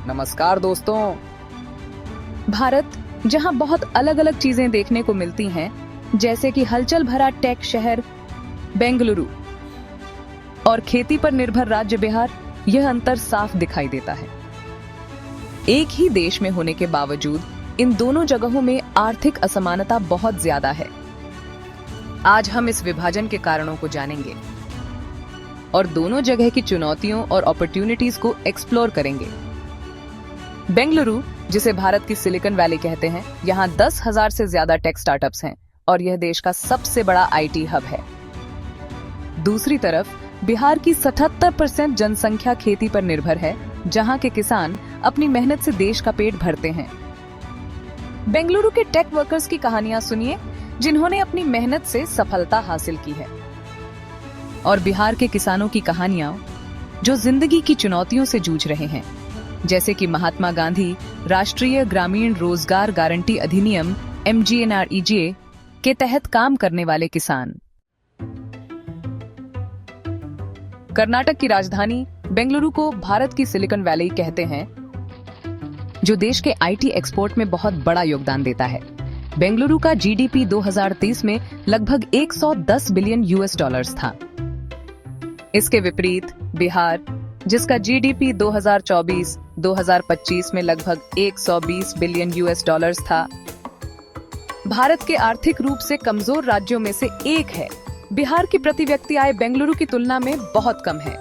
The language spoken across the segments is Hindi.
नमस्कार दोस्तों। भारत, जहां बहुत अलग अलग चीजें देखने को मिलती हैं, जैसे कि हलचल भरा टेक शहर बेंगलुरु और खेती पर निर्भर राज्य बिहार, यह अंतर साफ दिखाई देता है। एक ही देश में होने के बावजूद इन दोनों जगहों में आर्थिक असमानता बहुत ज्यादा है। आज हम इस विभाजन के कारणों को जानेंगे और दोनों जगह की चुनौतियों और अपॉर्चुनिटीज को एक्सप्लोर करेंगे। बेंगलुरु, जिसे भारत की सिलिकॉन वैली कहते हैं, यहाँ 10,000 से ज्यादा टेक स्टार्टअप्स हैं और यह देश का सबसे बड़ा आईटी हब है। दूसरी तरफ बिहार की 77% जनसंख्या खेती पर निर्भर है, जहाँ के किसान अपनी मेहनत से देश का पेट भरते हैं। बेंगलुरु के टेक वर्कर्स की कहानियां सुनिए, जिन्होंने अपनी मेहनत से सफलता हासिल की है, और बिहार के किसानों की कहानियां जो जिंदगी की चुनौतियों से जूझ रहे हैं, जैसे कि महात्मा गांधी राष्ट्रीय ग्रामीण रोजगार गारंटी अधिनियम MGNREGA के तहत काम करने वाले किसान। कर्नाटक की राजधानी बेंगलुरु को भारत की सिलिकॉन वैली कहते हैं, जो देश के आईटी एक्सपोर्ट में बहुत बड़ा योगदान देता है। बेंगलुरु का जीडीपी 2023 में लगभग 110 बिलियन US था। इसके विपरीत बिहार, जिसका जीडीपी 2024-2025 में लगभग 120 बिलियन US था, भारत के आर्थिक रूप से कमजोर राज्यों में से एक है। बिहार की प्रति व्यक्ति आय बेंगलुरु की तुलना में बहुत कम है।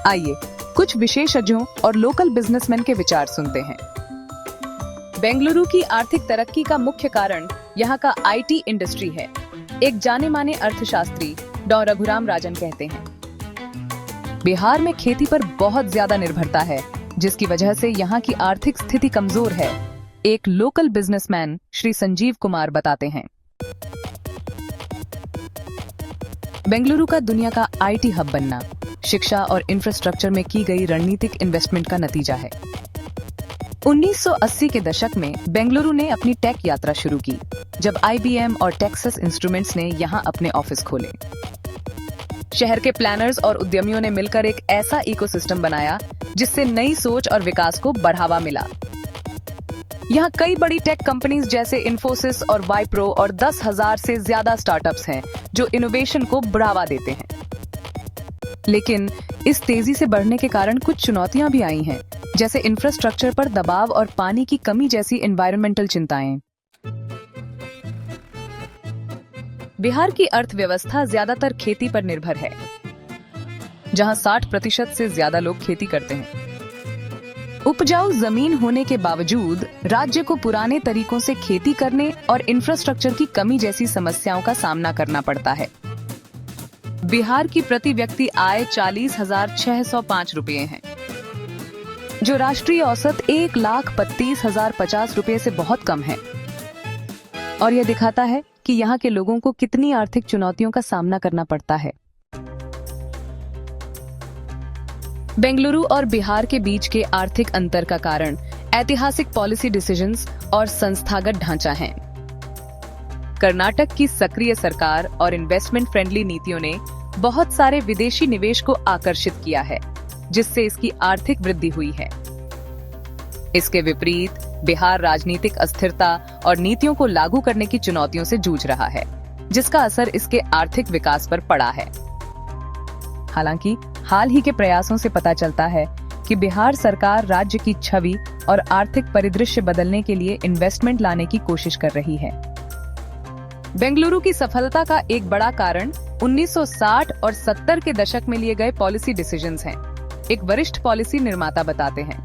आइए कुछ विशेषज्ञों और लोकल बिजनेसमैन के विचार सुनते हैं। बेंगलुरु की आर्थिक तरक्की का मुख्य कारण यहाँ का आईटी इंडस्ट्री है। एक जाने माने अर्थशास्त्री डॉ रघुराम राजन कहते हैं, बिहार में खेती पर बहुत ज्यादा निर्भरता है, जिसकी वजह से यहाँ की आर्थिक स्थिति कमजोर है। एक लोकल बिजनेसमैन श्री संजीव कुमार बताते हैं, बेंगलुरु का दुनिया का आईटी हब बनना शिक्षा और इंफ्रास्ट्रक्चर में की गई रणनीतिक इन्वेस्टमेंट का नतीजा है। 1980 के दशक में बेंगलुरु ने अपनी टेक यात्रा शुरू की, जब IBM और टेक्सास इंस्ट्रूमेंट्स ने यहाँ अपने ऑफिस खोले। शहर के प्लानर्स और उद्यमियों ने मिलकर एक ऐसा इकोसिस्टम बनाया जिससे नई सोच और विकास को बढ़ावा मिला। यहाँ कई बड़ी टेक कंपनीज जैसे इन्फोसिस और वाइप्रो और 10,000 से ज्यादा स्टार्टअप्स हैं जो इनोवेशन को बढ़ावा देते हैं। लेकिन इस तेजी से बढ़ने के कारण कुछ चुनौतियां भी आई हैं, जैसे इंफ्रास्ट्रक्चर पर दबाव और पानी की कमी जैसी एनवायरमेंटल चिंताएं। बिहार की अर्थव्यवस्था ज्यादातर खेती पर निर्भर है, जहां 60% से ज्यादा लोग खेती करते हैं। उपजाऊ जमीन होने के बावजूद राज्य को पुराने तरीकों से खेती करने और इंफ्रास्ट्रक्चर की कमी जैसी समस्याओं का सामना करना पड़ता है। बिहार की प्रति व्यक्ति आय 40,605 रुपये है, जो राष्ट्रीय औसत 1,32,050 रुपये से बहुत कम है, और यह दिखाता है कि यहाँ के लोगों को कितनी आर्थिक चुनौतियों का सामना करना पड़ता है। बेंगलुरु और बिहार के बीच के आर्थिक अंतर का कारण ऐतिहासिक पॉलिसी डिसीजंस और संस्थागत ढांचा है। कर्नाटक की सक्रिय सरकार और इन्वेस्टमेंट फ्रेंडली नीतियों ने बहुत सारे विदेशी निवेश को आकर्षित किया है, जिससे इसकी आर्थिक वृद्धि हुई है। इसके विपरीत बिहार राजनीतिक अस्थिरता और नीतियों को लागू करने की चुनौतियों से जूझ रहा है, जिसका असर इसके आर्थिक विकास पर पड़ा है। हालांकि हाल ही के प्रयासों से पता चलता है कि बिहार सरकार राज्य की छवि और आर्थिक परिदृश्य बदलने के लिए इन्वेस्टमेंट लाने की कोशिश कर रही है। बेंगलुरु की सफलता का एक बड़ा कारण 1960 और 70 के दशक में लिए गए पॉलिसी डिसीजंस हैं, एक वरिष्ठ पॉलिसी निर्माता बताते हैं।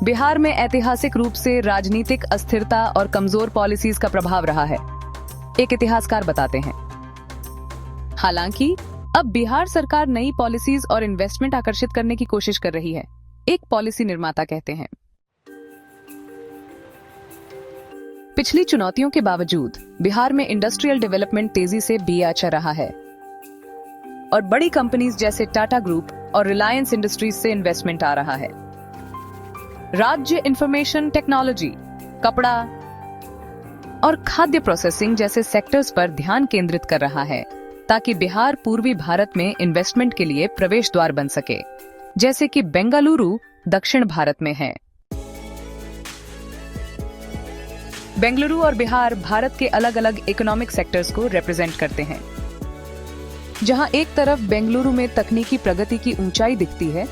बिहार में ऐतिहासिक रूप से राजनीतिक अस्थिरता और कमजोर पॉलिसीज का प्रभाव रहा है, एक इतिहासकार बताते हैं। हालांकि अब बिहार सरकार नई पॉलिसीज और इन्वेस्टमेंट आकर्षित करने की कोशिश कर रही है, एक पॉलिसी निर्माता कहते हैं। पिछली चुनौतियों के बावजूद बिहार में इंडस्ट्रियल डेवलपमेंट तेजी से बिया चढ़ रहा है, और बड़ी कंपनीज जैसे टाटा ग्रुप और रिलायंस इंडस्ट्रीज से इन्वेस्टमेंट आ रहा है। राज्य इंफॉर्मेशन टेक्नोलॉजी, कपड़ा और खाद्य प्रोसेसिंग जैसे सेक्टर्स पर ध्यान केंद्रित कर रहा है, ताकि बिहार पूर्वी भारत में इन्वेस्टमेंट के लिए प्रवेश द्वार बन सके। जैसे कि बेंगलुरु दक्षिण भारत में है। बेंगलुरु और बिहार भारत के अलग अलग इकोनॉमिक सेक्टर्स को रिप्रेजेंट करते हैं। जहां एक तरफ बेंगलुरु में तकनीकी प्रगति की ऊंचाई दिखती है,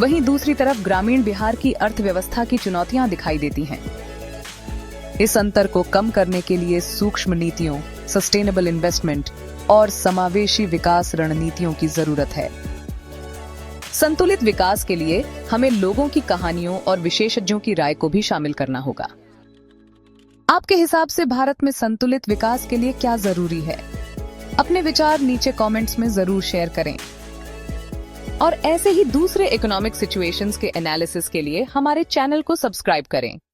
वहीं दूसरी तरफ ग्रामीण बिहार की अर्थव्यवस्था की चुनौतियां दिखाई देती हैं। इस अंतर को कम करने के लिए सूक्ष्म नीतियों, सस्टेनेबल इन्वेस्टमेंट और समावेशी विकास रणनीतियों की जरूरत है। संतुलित विकास के लिए हमें लोगों की कहानियों और विशेषज्ञों की राय को भी शामिल करना होगा। आपके हिसाब से भारत में संतुलित विकास के लिए क्या जरूरी है? अपने विचार नीचे कमेंट्स में जरूर शेयर करें। और ऐसे ही दूसरे इकोनॉमिक सिचुएशंस के एनालिसिस के लिए हमारे चैनल को सब्सक्राइब करें।